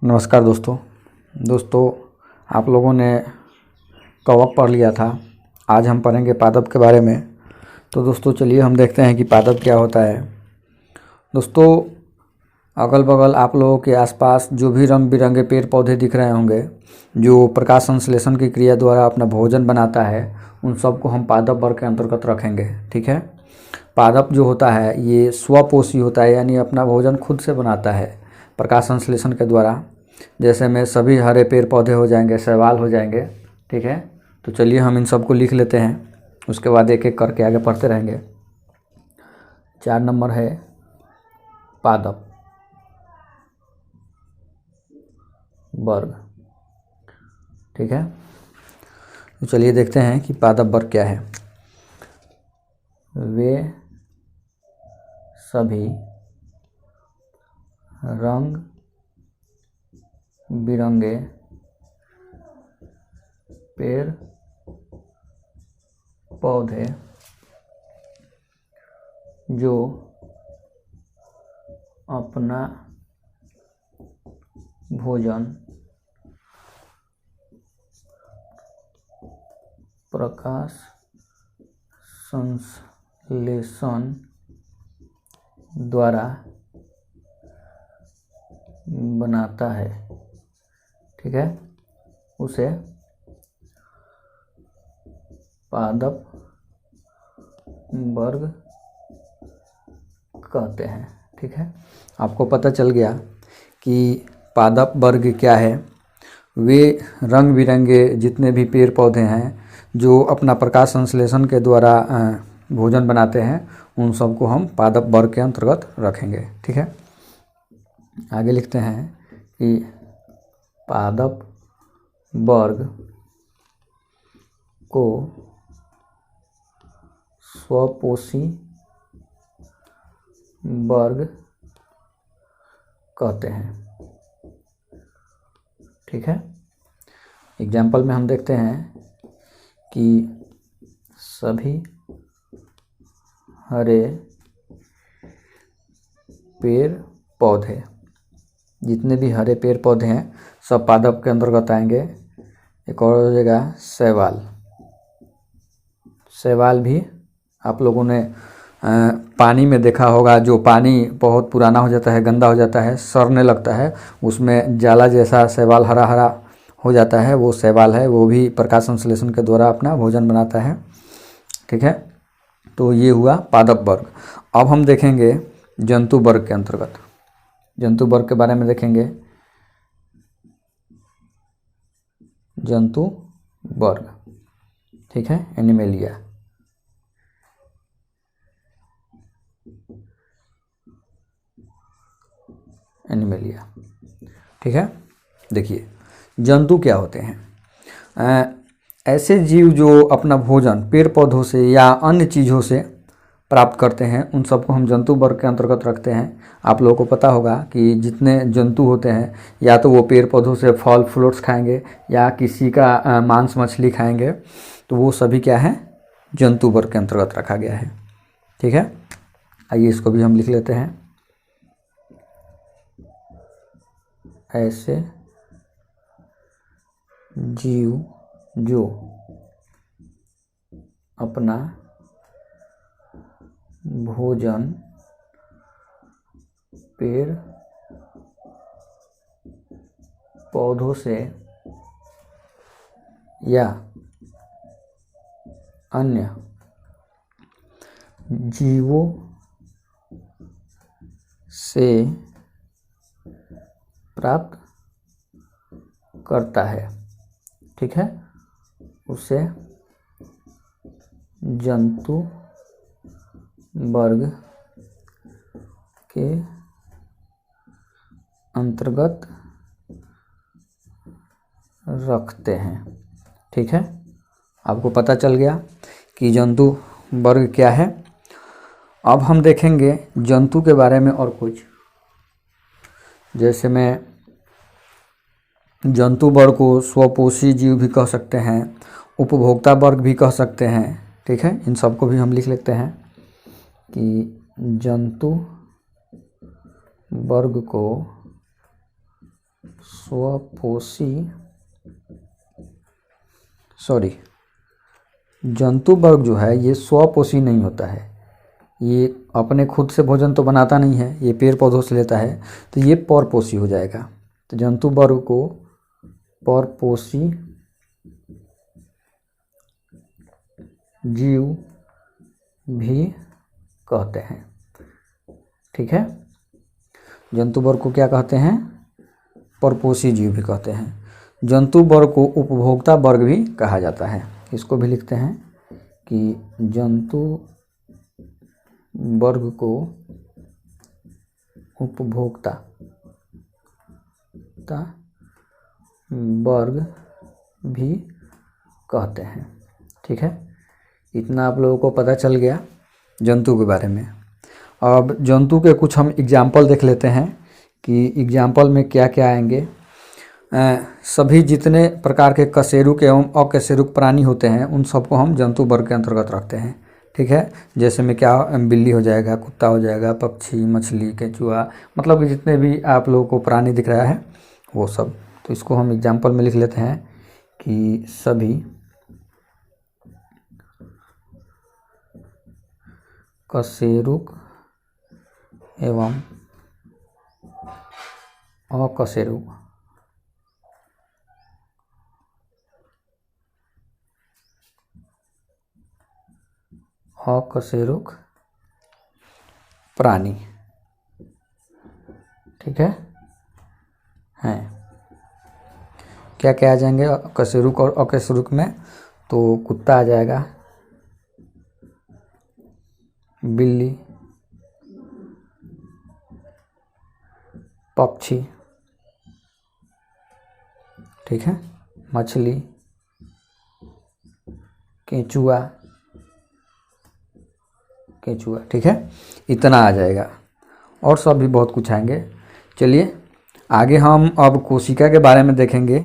नमस्कार दोस्तों, आप लोगों ने कवक पढ़ लिया था। आज हम पढ़ेंगे पादप के बारे में। तो दोस्तों चलिए हम देखते हैं कि पादप क्या होता है। दोस्तों, अगल बगल आप लोगों के आसपास जो भी रंग बिरंगे पेड़ पौधे दिख रहे होंगे, जो प्रकाश संश्लेषण की क्रिया द्वारा अपना भोजन बनाता है, उन सबको हम पादप वर्ग के अंतर्गत रखेंगे। ठीक है। पादप जो होता है ये स्वपोषी होता है, यानी अपना भोजन खुद से बनाता है प्रकाश संश्लेषण के द्वारा। जैसे में सभी हरे पेड़ पौधे हो जाएंगे, शैवाल हो जाएंगे। ठीक है। तो चलिए हम इन सबको लिख लेते हैं, उसके बाद एक एक करके आगे पढ़ते रहेंगे। 4 नंबर है पादप वर्ग। ठीक है। तो चलिए देखते हैं कि पादप वर्ग क्या है। वे सभी रंग बिरंगे पेड़ पौधे जो अपना भोजन प्रकाश संश्लेषण द्वारा बनाता है। ठीक है। उसे पादप वर्ग कहते हैं। ठीक है। आपको पता चल गया कि पादप वर्ग क्या है। वे रंग बिरंगे जितने भी पेड़ पौधे हैं जो अपना प्रकाश संश्लेषण के द्वारा भोजन बनाते हैं, उन सबको हम पादप वर्ग के अंतर्गत रखेंगे। ठीक है। आगे लिखते हैं कि पादप वर्ग को स्वपोषी वर्ग कहते हैं। ठीक है। एग्जाम्पल में हम देखते हैं कि सभी हरे पेड़ पौधे, जितने भी हरे पेड़ पौधे हैं सब पादप के अंतर्गत आएंगे। एक और हो जाएगा शैवाल। शैवाल भी आप लोगों ने पानी में देखा होगा। जो पानी बहुत पुराना हो जाता है, गंदा हो जाता है, सड़ने लगता है, उसमें जाला जैसा शैवाल हरा हरा हो जाता है, वो शैवाल है। वो भी प्रकाश संश्लेषण के द्वारा अपना भोजन बनाता है। ठीक है। तो ये हुआ पादप वर्ग। अब हम देखेंगे जंतु वर्ग के अंतर्गत। जंतु वर्ग के बारे में देखेंगे। जंतु वर्ग। ठीक है। एनिमेलिया। एनिमेलिया। ठीक है। देखिए जंतु क्या होते हैं। ऐसे जीव जो अपना भोजन पेड़ पौधों से या अन्य चीज़ों से प्राप्त करते हैं, उन सबको हम जंतु वर्ग के अंतर्गत रखते हैं। आप लोगों को पता होगा कि जितने जंतु होते हैं, या तो वो पेड़ पौधों से फल फ्रूट्स खाएंगे या किसी का मांस मछली खाएंगे, तो वो सभी क्या है, जंतु वर्ग के अंतर्गत रखा गया है। ठीक है। आइए इसको भी हम लिख लेते हैं। ऐसे जीव जो अपना भोजन पेड़ पौधों से या अन्य जीवों से प्राप्त करता है। ठीक है। उसे जंतु वर्ग के अंतर्गत रखते हैं। ठीक है। आपको पता चल गया कि जंतु वर्ग क्या है। अब हम देखेंगे जंतु के बारे में और कुछ। जैसे में जंतु वर्ग को स्वपोषी जीव भी कह सकते हैं, उपभोक्ता वर्ग भी कह सकते हैं। ठीक है। इन सबको भी हम लिख लेते हैं कि जंतु वर्ग को स्वपोषी जंतु वर्ग जो है ये स्वपोषी नहीं होता है। ये अपने खुद से भोजन तो बनाता नहीं है, ये पेड़ पौधों से लेता है, तो ये परपोषी हो जाएगा। तो जंतु वर्ग को परपोषी जीव भी कहते हैं। ठीक है, जंतु वर्ग को क्या कहते हैं? परपोषी जीव भी कहते हैं। जंतु वर्ग को उपभोक्ता वर्ग भी कहा जाता है। इसको भी लिखते हैं कि जंतु वर्ग को उपभोक्ता वर्ग भी कहते हैं। ठीक है, इतना आप लोगों को पता चल गया जंतु के बारे में। अब जंतु के कुछ हम एग्जाम्पल देख लेते हैं कि एग्जाम्पल में क्या क्या आएंगे। सभी जितने प्रकार के कशेरुक एवं अकशेरुक प्राणी होते हैं उन सबको हम जंतु वर्ग के अंतर्गत रखते हैं। ठीक है, जैसे में क्या बिल्ली हो जाएगा, कुत्ता हो जाएगा, पक्षी, मछली, केंचुआ, मतलब कि जितने भी आप लोगों को प्राणी दिख रहा है वो सब। तो इसको हम एग्जाम्पल में लिख लेते हैं कि सभी कशेरुक एवं अकशेरुक प्राणी, ठीक है, हैं। क्या क्या आ जाएंगे कशेरुक और अकशेरुक में? तो कुत्ता आ जाएगा, बिल्ली, पक्षी, ठीक है, मछली, केंचुआ, ठीक है, इतना आ जाएगा। और सब भी बहुत कुछ आएंगे। चलिए आगे हम अब कोशिका के बारे में देखेंगे।